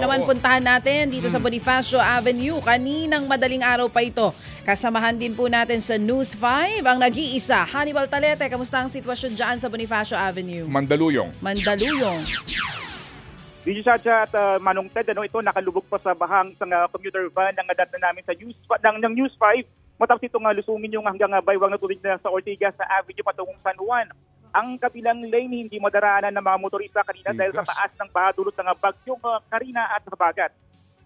naman puntahan natin dito sa Bonifacio Avenue. Kaninang madaling araw pa ito. Kasamahan din po natin sa News 5 ang nag-iisa, Hannibal Talete. Kamusta ang sitwasyon dyan sa Bonifacio Avenue? Mandaluyong. DJ Chacha at Manong Ted, ito nakalubog pa sa bahang isang commuter van ng data namin sa News 5 matapos itong lusungin yung hanggang baywang na tubig na sa Ortigas sa Avenue patungong San Juan. Ang kabilang lane hindi madaraanan ng mga motorista kanina dahil sa taas ng baha dulot ng bagyong Karina at Habagat.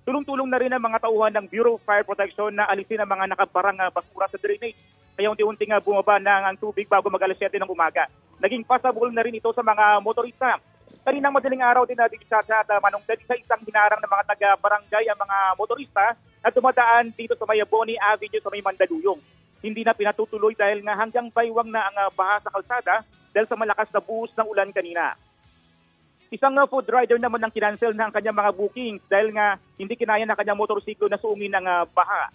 Tulong-tulong na rin ang mga tauhan ng Bureau of Fire Protection na alisin ang mga nakabarang basura sa drainage. Kaya unti-unting bumaba na ang tubig bago mag-alas 7 ng umaga. Naging passable na rin ito sa mga motorista. Kaninang madaling araw din natin sa Manong Ted, isang hinarang ng mga taga-barangay ang mga motorista na dumadaan dito sa may Boni Avenue sa may Mandaluyong. Hindi na pinatutuloy dahil nga hanggang baywang na ang baha sa kalsada dahil sa malakas na buhos ng ulan kanina. Isang food rider naman ang kinancel na ang kanyang mga bookings dahil nga hindi kinaya ng kanyang motorsiklo na suungin ng baha.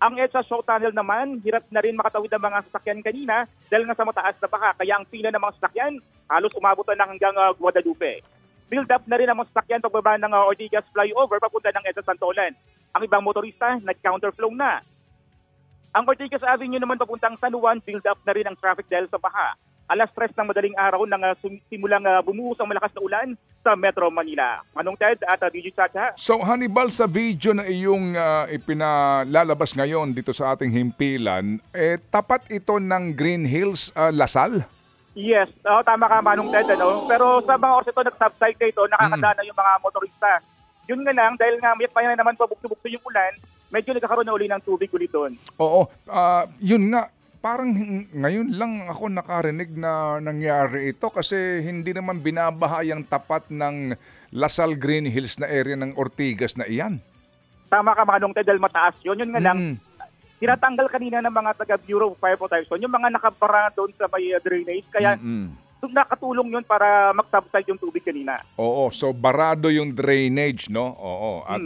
Ang EDSA Show Tunnel naman, hirap na rin makatawid ang mga sasakyan kanina dahil nga sa mataas na baha. Kaya ang pila ng mga sasakyan halos umabot na hanggang Guadalupe. Build up na rin ang mga sasakyan pagbaba ng Ortigas flyover papunta ng EDSA Santolan. Ang ibang motorista nag-counterflow na. Ang Ortigas Avenue naman papuntang San Juan, build up na rin ang traffic dahil sa baha. Alas 3 ng madaling araw nang simulang bumuhos ang malakas na ulan sa Metro Manila. Manong Ted at DJ Chacha. So Hannibal, sa video na iyong ipinalalabas ngayon dito sa ating himpilan, tapat ito ng Green Hills, Lasal? Yes, tama ka Manong Ted. Pero sa mga oras ito, nag-subside ito, nakakadana yung mga motorista. Yun nga lang, dahil nga may pa naman pabukso-bukso yung ulan, medyo nagkakaroon na uli ng tubig ulit doon. Oo, yun nga. Parang ngayon lang ako nakarinig na nangyari ito kasi hindi naman binabaha yung tapat ng Lasal Green Hills na area ng Ortigas na iyan. Tama ka Manong Ted, dahil mataas yun. Yun nga lang, tinatanggal kanina ng mga taga-Bureau of Fire Protection yung mga nakabara doon sa may drainage. Kaya nakatulong yun para mag-subside yung tubig kanina. Oo, so barado yung drainage, no? Oo, at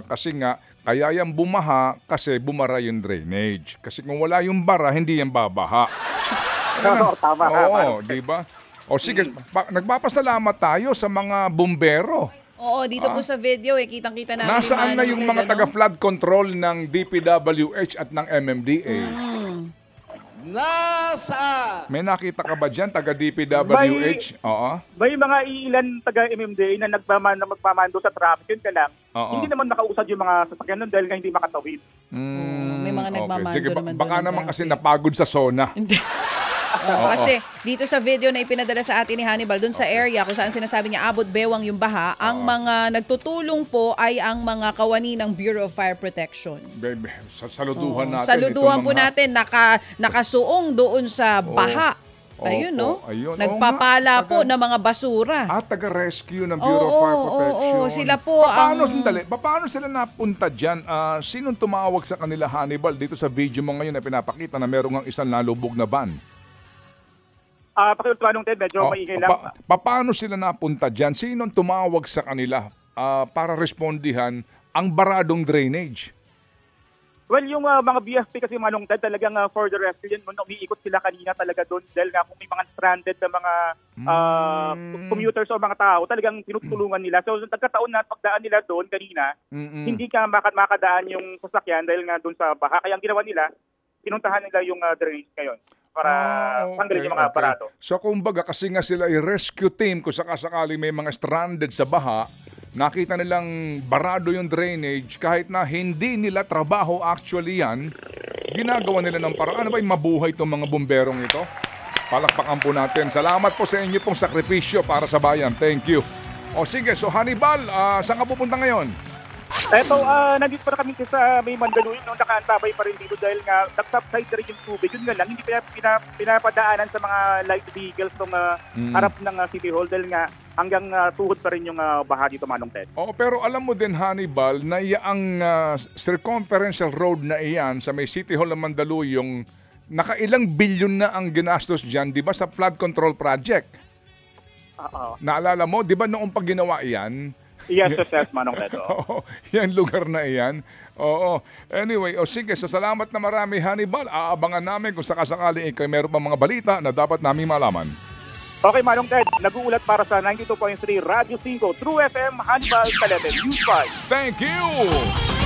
kasi nga, kaya yan bumaha kasi bumara yung drainage. Kasi kung wala yung bara, hindi yan babaha. Tama ka. Oo, di ba? O sige, nagpapasalamat tayo sa mga bumbero. Oo, dito po sa video, kitang-kita namin. Nasaan na yung mga taga-flood control ng DPWH at ng MMDA? May nakita ka ba dyan, taga-DPWH? Oo. May mga ilan taga-MMDA na magpamando sa traffic, yun ka lang. Hindi naman nakausad yung mga sasakyan nun dahil nga hindi makatawid. May mga nagmamando sige, naman baka doon naman kasi napagod sa SONA. Kasi dito sa video na ipinadala sa atin ni Hannibal, doon sa area kung saan sinasabi niya abot bewang yung baha, ang mga nagtutulong po ay ang mga kawani ng Bureau of Fire Protection. Saluduhan natin. Saluduhan po natin, nakasuong doon sa baha. Ayun, no? Nagpapala po ng mga basura. Taga-rescue ng Bureau of Fire Protection. Sila po Paano sila napunta dyan? Sinong tumawag sa kanila, Hannibal, dito sa video mo ngayon na pinapakita na merong isang nalubog na van? Pakiulanong Ted, medyo maingay lang. Paano sila napunta dyan? Sinong tumawag sa kanila para respondihan ang baradong drainage? Well, yung mga BFP kasi Manong Ted, talagang for the rescue yun, umiikot sila kanina talaga doon dahil nga kung may mga stranded na mga commuters o mga tao, talagang tinutulungan nila. So, nagkataon na pagdaan nila doon kanina, hindi ka makadaan yung sasakyan dahil nga doon sa baha. Kaya ang ginawa nila, pinuntahan nila yung drainage ngayon para tanggalin yung mga aparato. So kumbaga kasi nga sila ay rescue team kung sakasakali may mga stranded sa baha, nakita nilang barado yung drainage kahit na hindi nila trabaho actually yan, ginagawa nila ng paraan. Ano ba yung mabuhay itong mga bomberong ito? Palakpakan po natin. Salamat po sa inyo pong sakripisyo para sa bayan. Thank you. O sige, so Hannibal, saan ka pupunta ngayon? Eto, nandito pa na kami sa may Mandaluyong, nakaantabay pa rin dito dahil nga nag-subside rin yung tubig. Yun nga lang, hindi pinapadaanan sa mga light vehicles ng harap ng City Hall dahil nga hanggang tuhod pa rin yung baha dito, Manong Ted. Pero alam mo din, Hannibal, na ang circumferential road na iyan sa may City Hall ng Mandaluyong, nakailang bilyon na ang ginastos dyan, di ba, sa flood control project? Naalala mo, di ba noong pag ginawa iyan, Yes, Manong Ted. Yan lugar na iyan. Oo. Anyway, sige, so salamat na marami, Hannibal. Aabangan namin kung sakasakali meron pa mga balita na dapat namin malaman. Okay, Manong Ted, nag-uulat para sa 92.3 Radio 5 True FM Hannibal Calete News 5. Thank you!